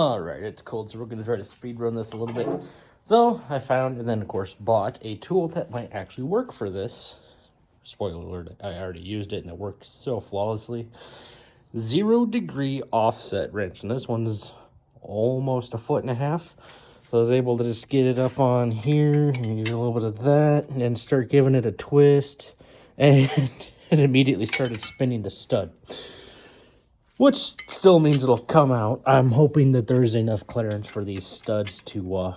Alright, it's cold, so we're going to try to speed run this a little bit. So, I found and then, of course, bought a tool that might actually work for this. Spoiler alert, I already used it and it worked so flawlessly. 0 degree offset wrench, and this one is almost 1.5 feet. So I was able to just get it up on here and use a little bit of that and then start giving it a twist, and it immediately started spinning the stud. Which still means it'll come out. I'm hoping that there's enough clearance for these studs to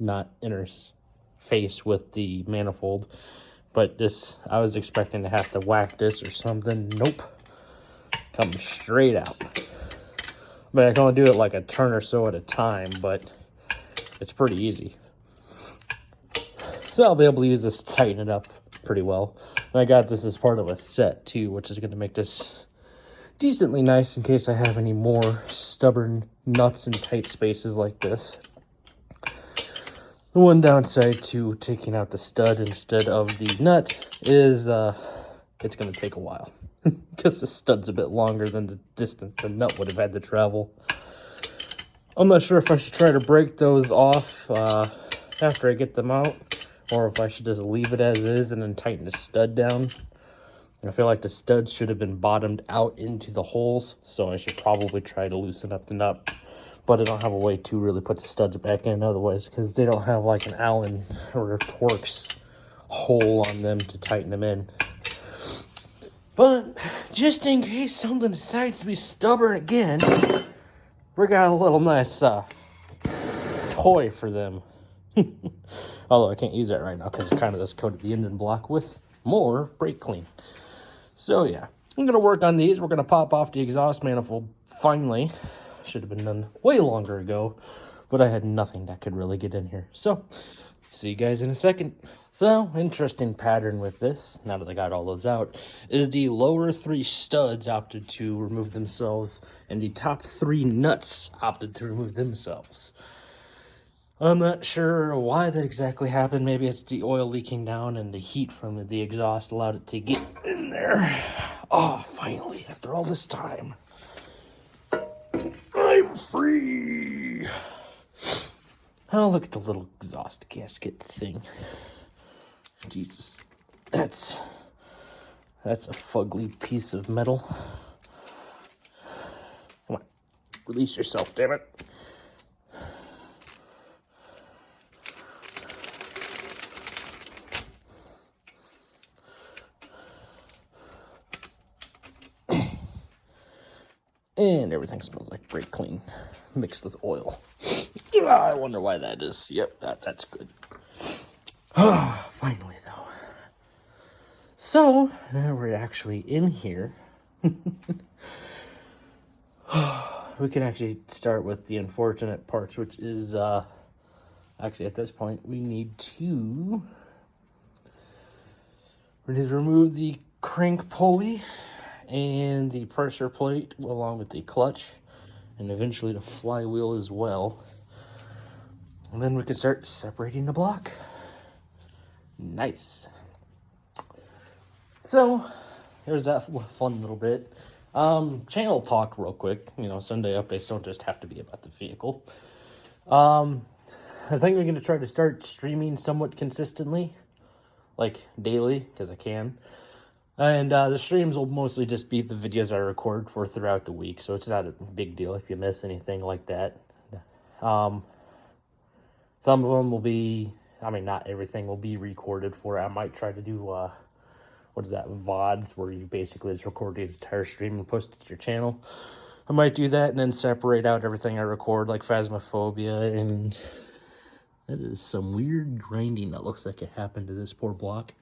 not interface with the manifold. But this, I was expecting to have to whack this or something. Nope. Comes straight out. I mean, I can only do it like a turn or so at a time, but it's pretty easy. So I'll be able to use this to tighten it up pretty well. And I got this as part of a set too, which is going to make this decently nice in case I have any more stubborn nuts in tight spaces like this. The one downside to taking out the stud instead of the nut is it's going to take a while because the stud's a bit longer than the distance the nut would have had to travel. I'm not sure if I should try to break those off after I get them out, or if I should just leave it as is and then tighten the stud down. I feel like the studs should have been bottomed out into the holes, so I should probably try to loosen up the nut. But I don't have a way to really put the studs back in otherwise, because they don't have like an Allen or a Torx hole on them to tighten them in. But just in case something decides to be stubborn again, we got a little nice toy for them. Although I can't use that right now because I kind of just coated the engine block with more brake clean. So yeah, I'm going to work on these. We're going to pop off the exhaust manifold finally. Should have been done way longer ago, but I had nothing that could really get in here. So, see you guys in a second. So, interesting pattern with this, now that I got all those out, is the lower 3 studs opted to remove themselves, and the top 3 nuts opted to remove themselves. I'm not sure why that exactly happened. Maybe it's the oil leaking down and the heat from the exhaust allowed it to get in there. Oh, finally, after all this time, I'm free. Oh, look at the little exhaust gasket thing. Jesus, that's a fugly piece of metal. Come on, release yourself, damn it. And everything smells like brake clean mixed with oil. I wonder why that is. Yep, that's good. Finally, though. So, now we're actually in here. We can actually start with the unfortunate parts, which is, actually at this point, we need to remove the crank pulley and the pressure plate along with the clutch and eventually the flywheel as well. And then we can start separating the block. Nice. So, here's that fun little bit. Channel talk real quick. You know, Sunday updates don't just have to be about the vehicle. I think we're going to try to start streaming somewhat consistently, like daily, because I can. And the streams will mostly just be the videos I record for throughout the week, so it's not a big deal if you miss anything like that. Some of them will be, I mean, not everything will be recorded for it. I might try to do, what is that, VODs, where you basically just record the entire stream and post it to your channel. I might do that and then separate out everything I record, like Phasmophobia, and that is some weird grinding that looks like it happened to this poor block.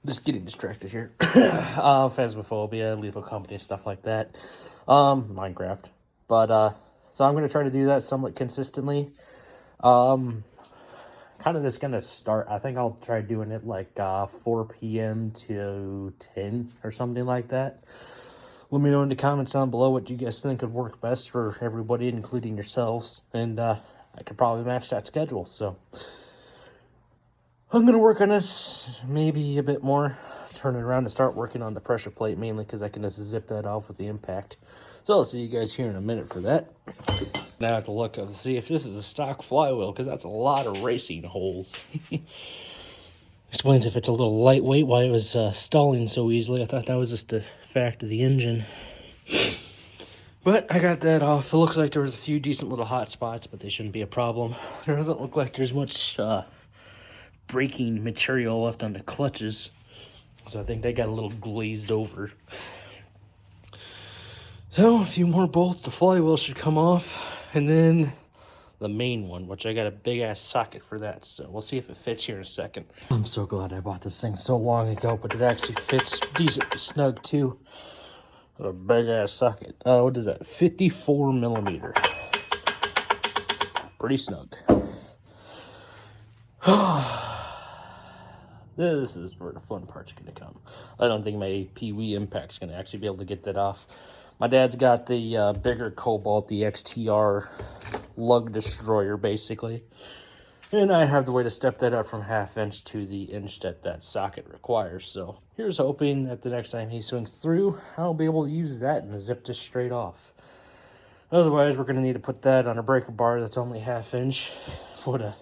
Just getting distracted here. Phasmophobia, Lethal Company, stuff like that. Minecraft. But, so I'm going to try to do that somewhat consistently. Kind of just going to start, I think I'll try doing it like 4 p.m. to 10 or something like that. Let me know in the comments down below what you guys think would work best for everybody, including yourselves. And I could probably match that schedule, so I'm going to work on this maybe a bit more, turn it around and start working on the pressure plate, mainly because I can just zip that off with the impact. So I'll see you guys here in a minute for that. Now I have to look up and see if this is a stock flywheel, because that's a lot of racing holes. Explains if it's a little lightweight, why it was stalling so easily. I thought that was just a fact of the engine. But I got that off. It looks like there was a few decent little hot spots, but they shouldn't be a problem. There doesn't look like there's much braking material left on the clutches, so I think they got a little glazed over. So a few more bolts, the flywheel should come off, and then the main one, which I got a big ass socket for that, so we'll see if it fits here in a second. I'm so glad I bought this thing so long ago, but it actually fits decent snug too. A big ass socket. What is that? 54 millimeter. Pretty snug. This is where the fun part's gonna come. I don't think my Pee-wee Impact's gonna actually be able to get that off. My dad's got the bigger Cobalt, the XTR lug destroyer, basically. And I have the way to step that up from 1/2 inch to the inch that that socket requires. So here's hoping that the next time he swings through, I'll be able to use that and zip this straight off. Otherwise, we're going to need to put that on a breaker bar that's only 1/2 inch. Put a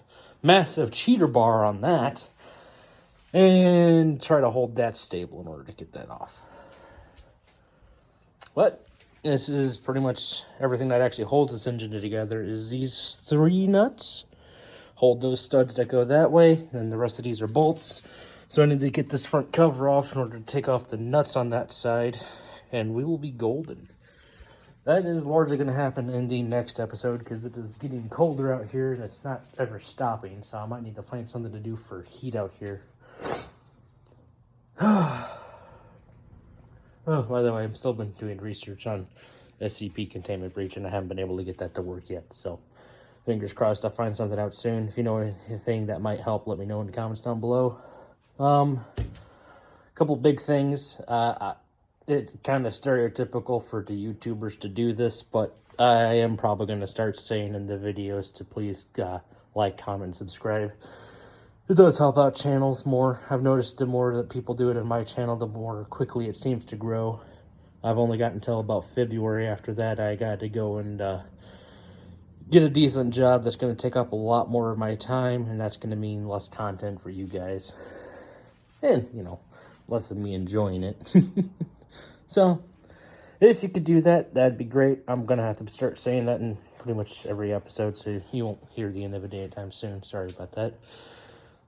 massive cheater bar on that. And try to hold that stable in order to get that off. But this is pretty much everything that actually holds this engine together is these 3 nuts. Hold those studs that go that way, and the rest of these are bolts. So I need to get this front cover off in order to take off the nuts on that side, and we will be golden. That is largely going to happen in the next episode, because it is getting colder out here, and it's not ever stopping, so I might need to find something to do for heat out here. Oh, by the way, I've still been doing research on SCP containment breach, and I haven't been able to get that to work yet, so fingers crossed I'll find something out soon. If you know anything that might help, let me know in the comments down below. A couple big things. It's kind of stereotypical for the YouTubers to do this, but I am probably going to start saying in the videos to please like, comment, subscribe. It does help out channels more. I've noticed the more that people do it in my channel, the more quickly it seems to grow. I've only got until about February. After that, I got to go and get a decent job that's going to take up a lot more of my time, and that's going to mean less content for you guys. And, you know, less of me enjoying it. So, if you could do that, that'd be great. I'm going to have to start saying that in pretty much every episode, so you won't hear the end of it anytime soon. Sorry about that.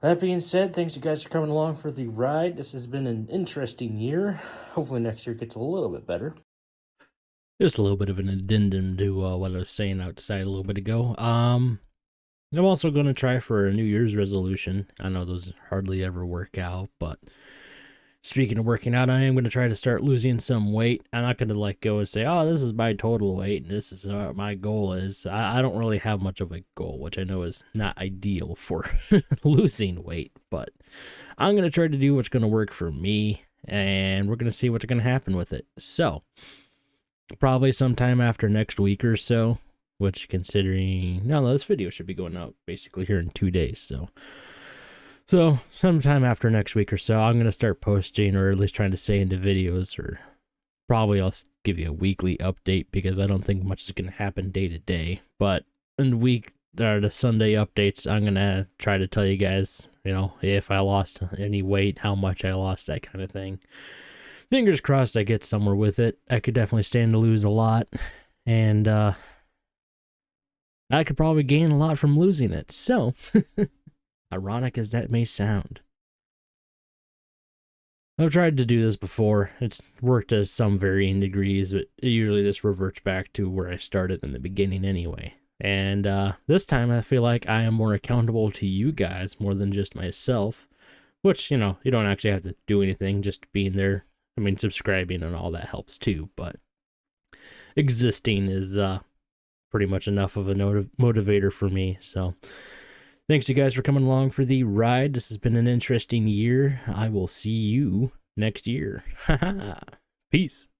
That being said, thanks you guys for coming along for the ride. This has been an interesting year. Hopefully next year gets a little bit better. Just a little bit of an addendum to what I was saying outside a little bit ago. I'm also going to try for a New Year's resolution. I know those hardly ever work out, but speaking of working out, I am going to try to start losing some weight. I'm not going to go and say, oh, this is my total weight, and this is what my goal is. I don't really have much of a goal, which I know is not ideal for losing weight, but I'm going to try to do what's going to work for me, and we're going to see what's going to happen with it. So, probably sometime after next week or so, which considering, no, this video should be going out basically here in 2 days, So, sometime after next week or so, I'm going to start posting, or at least trying to say into videos, or probably I'll give you a weekly update, because I don't think much is going to happen day to day. But in the week, or the Sunday updates, I'm going to try to tell you guys, you know, if I lost any weight, how much I lost, that kind of thing. Fingers crossed I get somewhere with it. I could definitely stand to lose a lot, and I could probably gain a lot from losing it. So, ironic as that may sound. I've tried to do this before. It's worked to some varying degrees, but it usually just reverts back to where I started in the beginning anyway. And this time I feel like I am more accountable to you guys more than just myself, which, you know, you don't actually have to do anything, just being there. I mean, subscribing and all that helps too, but existing is pretty much enough of a motivator for me. So thanks you guys for coming along for the ride. This has been an interesting year. I will see you next year. Peace.